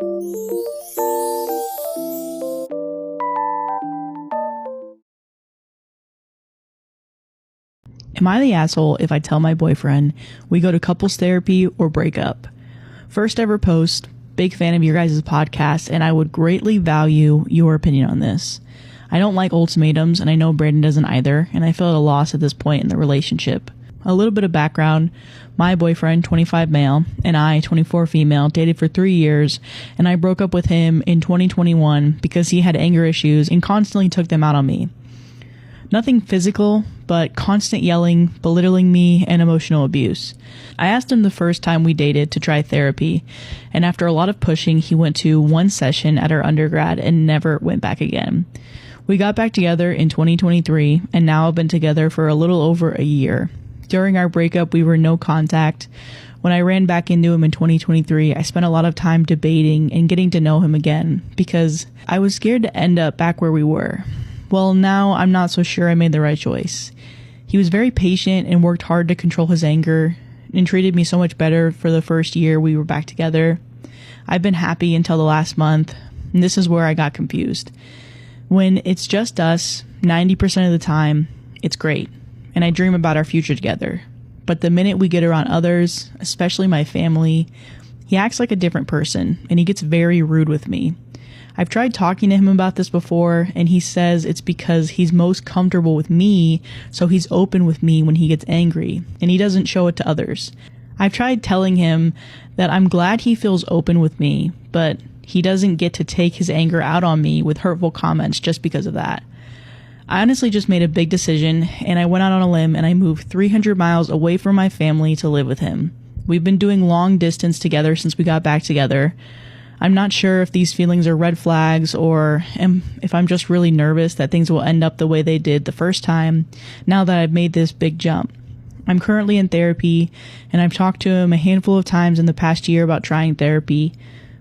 Am I the asshole if I tell my boyfriend we go to couples therapy or break up? First ever post, big fan of your guys' podcast, and I would greatly value your opinion on this. I don't like ultimatums, and I know Brandon doesn't either, and I feel at a loss at this point in the relationship. A little bit of background: my boyfriend, 25 male, and I, 24 female, dated for 3 years, and I broke up with him in 2021 because he had anger issues and constantly took them out on me. Nothing physical, but constant yelling, belittling me, and emotional abuse. I asked him the first time we dated to try therapy, and after a lot of pushing, he went to one session at our undergrad and never went back again. We got back together in 2023, and now have been together for a little over a year. During our breakup, we were no contact. When I ran back into him in 2023, I spent a lot of time debating and getting to know him again, because I was scared to end up back where we were. Well, now I'm not so sure I made the right choice. He was very patient and worked hard to control his anger and treated me so much better for the first year we were back together. I've been happy until the last month, and this is where I got confused. When it's just us, 90% of the time, it's great, and I dream about our future together. But the minute we get around others, especially my family, he acts like a different person, and he gets very rude with me. I've tried talking to him about this before, and he says it's because he's most comfortable with me, so he's open with me when he gets angry, and he doesn't show it to others. I've tried telling him that I'm glad he feels open with me, but he doesn't get to take his anger out on me with hurtful comments just because of that. I honestly just made a big decision, and I went out on a limb and I moved 300 miles away from my family to live with him. We've been doing long distance together since we got back together. I'm not sure if these feelings are red flags or if I'm just really nervous that things will end up the way they did the first time now that I've made this big jump. I'm currently in therapy, and I've talked to him a handful of times in the past year about trying therapy.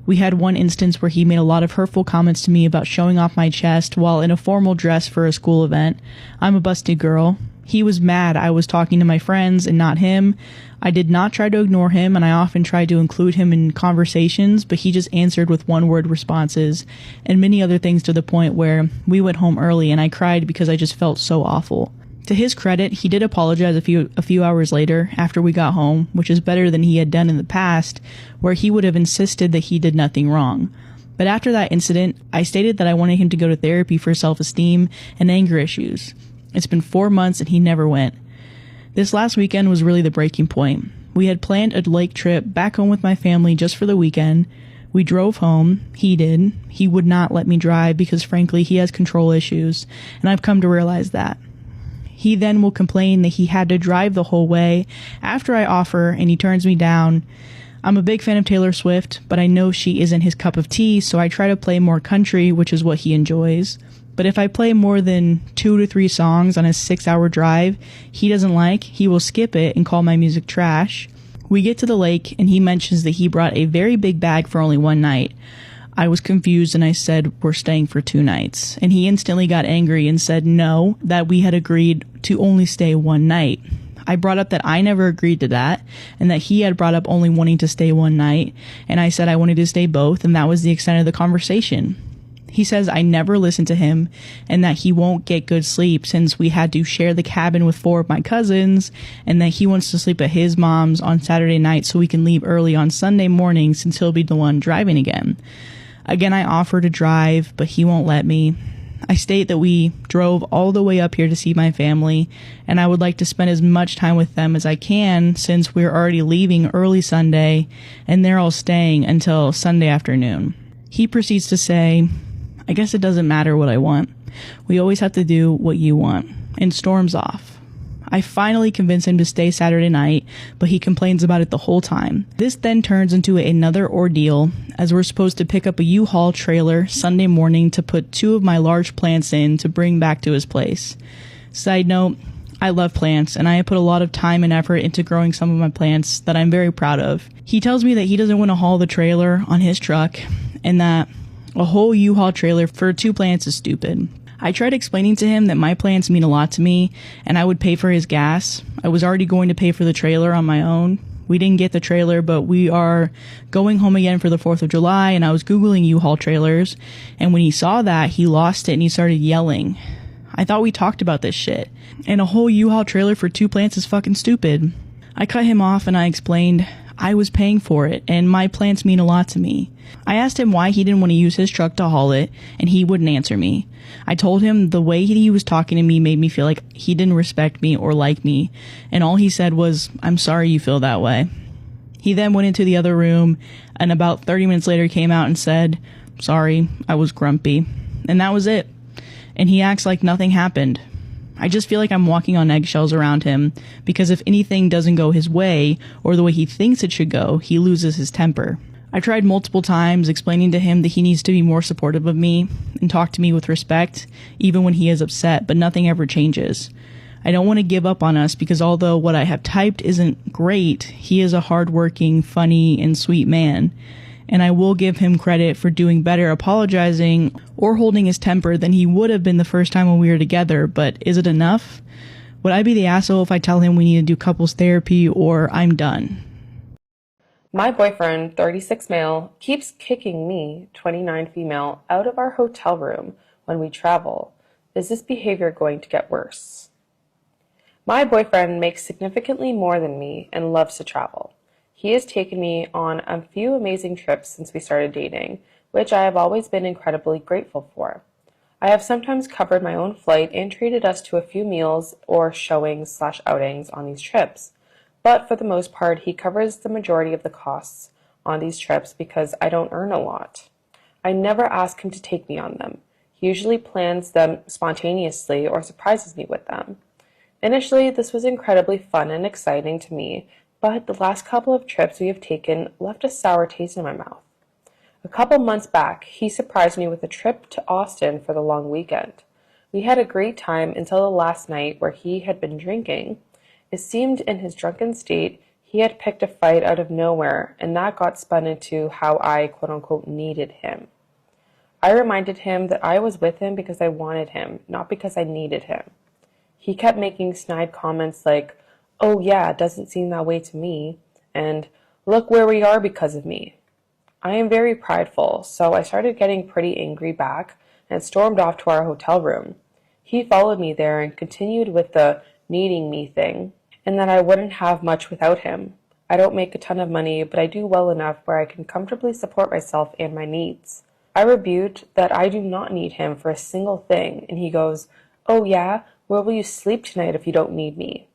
We had one instance where he made a lot of hurtful comments to me about showing off my chest while in a formal dress for a school event. I'm a busty girl. He was mad I was talking to my friends and not him. I did not try to ignore him, and I often tried to include him in conversations, but he just answered with one-word responses and many other things, to the point where we went home early and I cried because I just felt so awful. To his credit, he did apologize a few hours later after we got home, which is better than he had done in the past, where he would have insisted that he did nothing wrong. But after that incident, I stated that I wanted him to go to therapy for self-esteem and anger issues. It's been 4 months and he never went. This last weekend was really the breaking point. We had planned a lake trip back home with my family just for the weekend. We drove home. He did. He would not let me drive because, frankly, he has control issues, and I've come to realize that. He then will complain that he had to drive the whole way after I offer, and he turns me down. I'm a big fan of Taylor Swift, but I know she isn't his cup of tea, so I try to play more country, which is what he enjoys. But if I play more than 2 to 3 songs on a 6-hour drive he doesn't like, he will skip it and call my music trash. We get to the lake, and he mentions that he brought a very big bag for only one night. I was confused, and I said we're staying for 2 nights. And he instantly got angry and said no, that we had agreed to only stay one night. I brought up that I never agreed to that, and that he had brought up only wanting to stay one night, and I said I wanted to stay both, and that was the extent of the conversation. He says I never listened to him, and that he won't get good sleep since we had to share the cabin with 4 of my cousins, and that he wants to sleep at his mom's on Saturday night so we can leave early on Sunday morning since he'll be the one driving again. Again, I offer to drive, but he won't let me. I state that we drove all the way up here to see my family, and I would like to spend as much time with them as I can since we're already leaving early Sunday, and they're all staying until Sunday afternoon. He proceeds to say, I guess it doesn't matter what I want. We always have to do what you want, and storms off. I finally convince him to stay Saturday night, but he complains about it the whole time. This then turns into another ordeal, as we're supposed to pick up a U-Haul trailer Sunday morning to put 2 of my large plants in to bring back to his place. Side note, I love plants, and I have put a lot of time and effort into growing some of my plants that I'm very proud of. He tells me that he doesn't want to haul the trailer on his truck, and that a whole U-Haul trailer for 2 plants is stupid. I tried explaining to him that my plants mean a lot to me, and I would pay for his gas. I was already going to pay for the trailer on my own. We didn't get the trailer, but we are going home again for the 4th of July, and I was Googling U-Haul trailers, and when he saw that, he lost it and he started yelling. I thought we talked about this shit. And a whole U-Haul trailer for 2 plants is fucking stupid. I cut him off and I explained I was paying for it, and my plants mean a lot to me. I asked him why he didn't want to use his truck to haul it, and he wouldn't answer me. I told him the way he was talking to me made me feel like he didn't respect me or like me, and all he said was, "I'm sorry you feel that way." He then went into the other room, and about 30 minutes later came out and said, "Sorry, I was grumpy." And that was it. And he acts like nothing happened. I just feel like I'm walking on eggshells around him, because if anything doesn't go his way, or the way he thinks it should go, he loses his temper. I tried multiple times explaining to him that he needs to be more supportive of me and talk to me with respect, even when he is upset, but nothing ever changes. I don't want to give up on us, because although what I have typed isn't great, he is a hardworking, funny, and sweet man. And I will give him credit for doing better apologizing or holding his temper than he would have been the first time when we were together, but is it enough? Would I be the asshole if I tell him we need to do couples therapy, or I'm done? My boyfriend, 36 male, keeps kicking me, 29 female, out of our hotel room when we travel. Is this behavior going to get worse? My boyfriend makes significantly more than me and loves to travel. He has taken me on a few amazing trips since we started dating, which I have always been incredibly grateful for. I have sometimes covered my own flight and treated us to a few meals or showings/outings on these trips. But for the most part, he covers the majority of the costs on these trips because I don't earn a lot. I never ask him to take me on them. He usually plans them spontaneously or surprises me with them. Initially, this was incredibly fun and exciting to me, but the last couple of trips we have taken left a sour taste in my mouth. A couple months back, he surprised me with a trip to Austin for the long weekend. We had a great time until the last night, where he had been drinking. It seemed in his drunken state he had picked a fight out of nowhere, and that got spun into how I quote-unquote needed him. I reminded him that I was with him because I wanted him, not because I needed him. He kept making snide comments like, "Oh yeah, it doesn't seem that way to me," and "Look where we are because of me." I am very prideful, so I started getting pretty angry back and stormed off to our hotel room. He followed me there and continued with the needing me thing, and that I wouldn't have much without him. I don't make a ton of money, but I do well enough where I can comfortably support myself and my needs. I rebuked that I do not need him for a single thing, and he goes, "Oh yeah? Where will you sleep tonight if you don't need me?"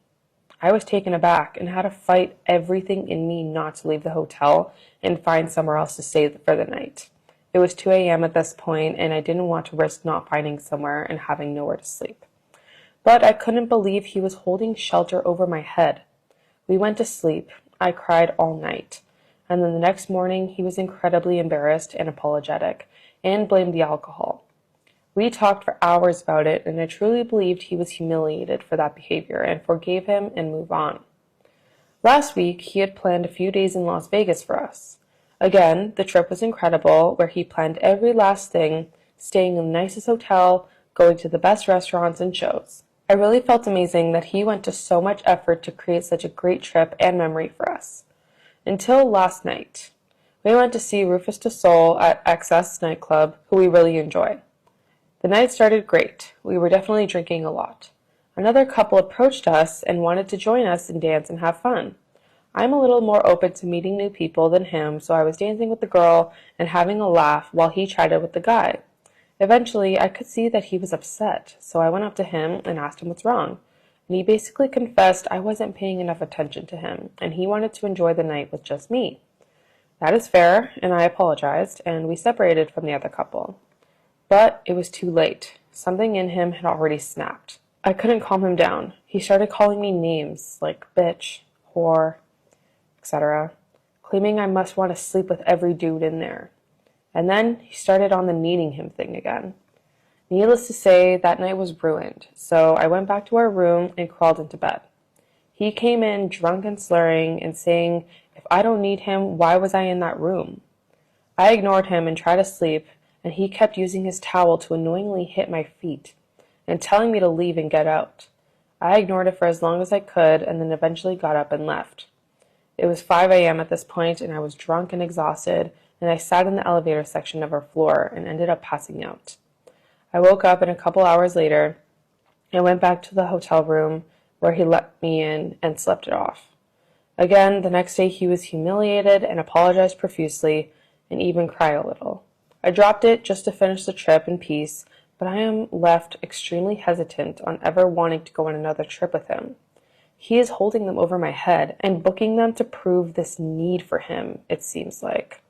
I was taken aback and had to fight everything in me not to leave the hotel and find somewhere else to stay for the night. It was 2 a.m. at this point, and I didn't want to risk not finding somewhere and having nowhere to sleep. But I couldn't believe he was holding shelter over my head. We went to sleep. I cried all night. And then the next morning, he was incredibly embarrassed and apologetic, and blamed the alcohol. We talked for hours about it, and I truly believed he was humiliated for that behavior and forgave him and moved on. Last week, he had planned a few days in Las Vegas for us. Again, the trip was incredible, where he planned every last thing, staying in the nicest hotel, going to the best restaurants and shows. I really felt amazing that he went to so much effort to create such a great trip and memory for us. Until last night. We went to see Rufus Du Sol at XS nightclub, who we really enjoy. The night started great. We were definitely drinking a lot. Another couple approached us and wanted to join us and dance and have fun. I'm a little more open to meeting new people than him, so I was dancing with the girl and having a laugh while he chatted with the guy. Eventually, I could see that he was upset, so I went up to him and asked him what's wrong. And he basically confessed I wasn't paying enough attention to him, and he wanted to enjoy the night with just me. That is fair, and I apologized, and we separated from the other couple. But it was too late. Something in him had already snapped. I couldn't calm him down. He started calling me names like bitch, whore, etc., claiming I must want to sleep with every dude in there. And then he started on the needing him thing again. Needless to say, that night was ruined, so I went back to our room and crawled into bed. He came in drunk and slurring and saying, if I don't need him, why was I in that room? I ignored him and tried to sleep, and he kept using his towel to annoyingly hit my feet and telling me to leave and get out. I ignored it for as long as I could and then eventually got up and left. It was 5 a.m. at this point, and I was drunk and exhausted, and I sat in the elevator section of our floor and ended up passing out. I woke up, and a couple hours later, I went back to the hotel room where he let me in and slept it off. Again, the next day he was humiliated and apologized profusely and even cried a little. I dropped it just to finish the trip in peace, but I am left extremely hesitant on ever wanting to go on another trip with him. He is holding them over my head and booking them to prove this need for him, it seems like.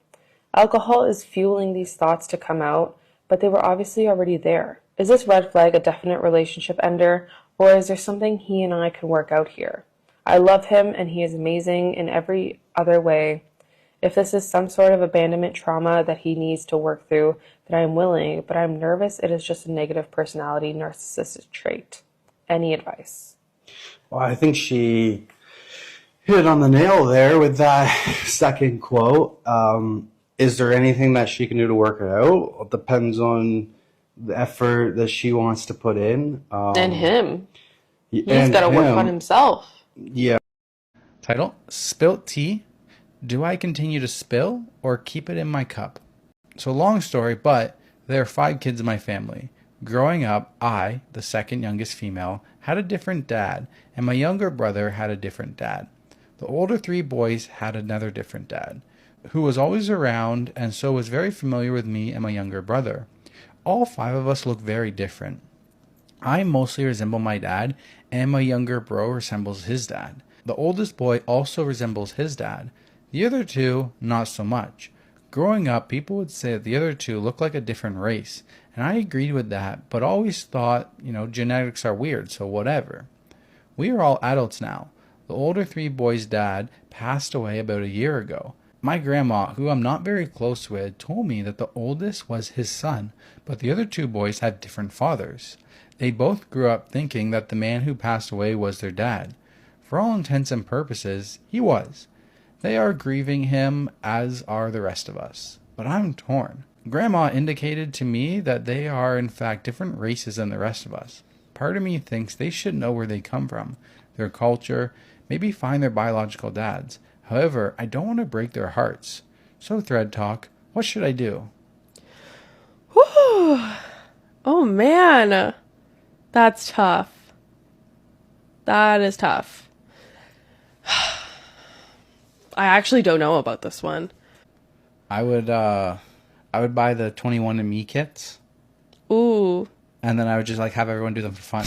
Alcohol is fueling these thoughts to come out, but they were obviously already there. Is this red flag a definite relationship ender, or is there something he and I can work out here? I love him, and he is amazing in every other way. If this is some sort of abandonment trauma that he needs to work through, then I am willing, but I'm nervous it is just a negative personality narcissistic trait. Any advice? Well, I think she hit on the nail there with that second quote. Is there anything that she can do to work it out? It depends on the effort that she wants to put in. And him. He's and got to work him. on himself. Yeah. Title: Spilt tea. Do I continue to spill or keep it in my cup? So long story, but there are 5 kids in my family. Growing up, I, the second youngest female, had a different dad, and my younger brother had a different dad. The older 3 boys had another different dad, who was always around and so was very familiar with me and my younger brother. All 5 of us look very different. I mostly resemble my dad, and my younger bro resembles his dad. The oldest boy also resembles his dad. The other 2, not so much. Growing up, people would say that the other 2 look like a different race, and I agreed with that, but always thought, genetics are weird, so whatever. We are all adults now. The older 3 boys' dad passed away about a year ago. My grandma, who I'm not very close with, told me that the oldest was his son, but the other 2 boys have different fathers. They both grew up thinking that the man who passed away was their dad. For all intents and purposes, he was. They are grieving him, as are the rest of us. But I'm torn. Grandma indicated to me that they are in fact different races than the rest of us. Part of me thinks they should know where they come from, their culture, maybe find their biological dads. However, I don't want to break their hearts. So Thread Talk, what should I do? Whew. Oh man, that's tough. That is tough. I actually don't know about this one. I would buy the 21andMe kits. Ooh. And then I would just have everyone do them for fun.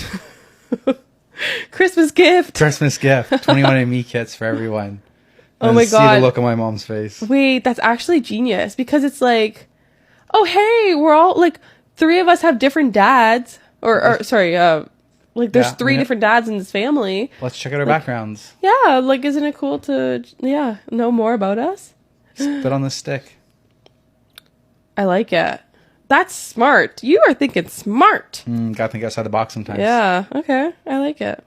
Christmas gift. 21andMe kits for everyone. Oh and my God. See the look on my mom's face. Wait, that's actually genius because it's like, oh hey, we're all 3 of us have different dads. There's 3 different dads in this family. Let's check out our backgrounds. Yeah, isn't it cool to know more about us? Spit on the stick. I like it. That's smart. You are thinking smart. Gotta think outside the box sometimes. Yeah, okay. I like it.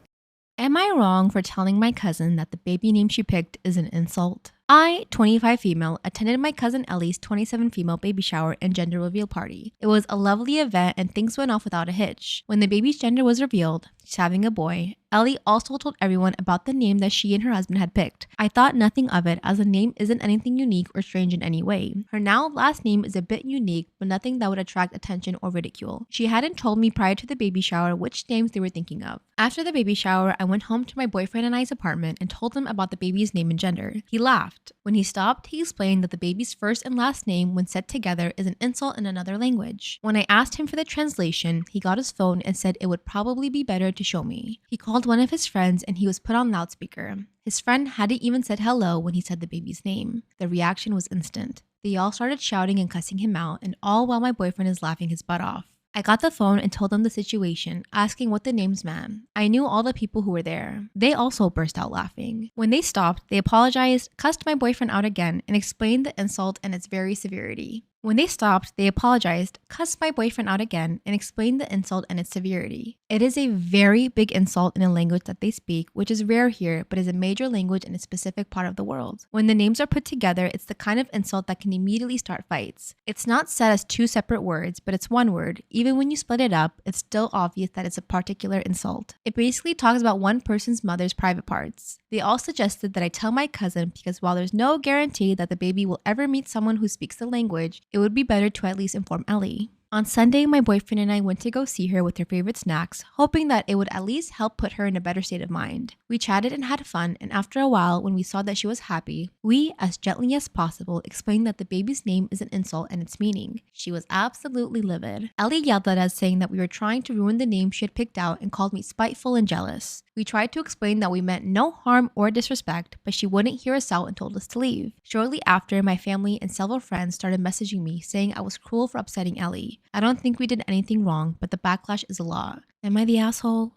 Am I wrong for telling my cousin that the baby name she picked is an insult? I, 25 female, attended my cousin Ellie's 27 female baby shower and gender reveal party. It was a lovely event and things went off without a hitch. When the baby's gender was revealed, she's having a boy, Ellie also told everyone about the name that she and her husband had picked. I thought nothing of it as the name isn't anything unique or strange in any way. Her now last name is a bit unique, but nothing that would attract attention or ridicule. She hadn't told me prior to the baby shower which names they were thinking of. After the baby shower, I went home to my boyfriend and I's apartment and told him about the baby's name and gender. He laughed. When he stopped, he explained that the baby's first and last name when said together is an insult in another language. When I asked him for the translation, he got his phone and said it would probably be better to show me. He called one of his friends and he was put on loudspeaker. His friend hadn't even said hello when he said the baby's name. The reaction was instant. They all started shouting and cussing him out, and all while my boyfriend is laughing his butt off. I got the phone and told them the situation, asking what the names meant. I knew all the people who were there. They also burst out laughing. When they stopped, they apologized, cussed my boyfriend out again, and explained the insult and its very severity. When they stopped, they apologized, cussed my boyfriend out again, and explained the insult and its severity. It is a very big insult in a language that they speak, which is rare here, but is a major language in a specific part of the world. When the names are put together, it's the kind of insult that can immediately start fights. It's not said as two separate words, but it's one word. Even when you split it up, it's still obvious that it's a particular insult. It basically talks about one person's mother's private parts. They all suggested that I tell my cousin because while there's no guarantee that the baby will ever meet someone who speaks the language, it would be better to at least inform Ellie. On Sunday, my boyfriend and I went to go see her with her favorite snacks, hoping that it would at least help put her in a better state of mind. We chatted and had fun, and after a while, when we saw that she was happy, we, as gently as possible, explained that the baby's name is an insult and its meaning. She was absolutely livid. Ellie yelled at us, saying that we were trying to ruin the name she had picked out and called me spiteful and jealous. We tried to explain that we meant no harm or disrespect, but she wouldn't hear us out and told us to leave. Shortly after, my family and several friends started messaging me saying I was cruel for upsetting Ellie. I don't think we did anything wrong, but the backlash is a lot. Am I the asshole?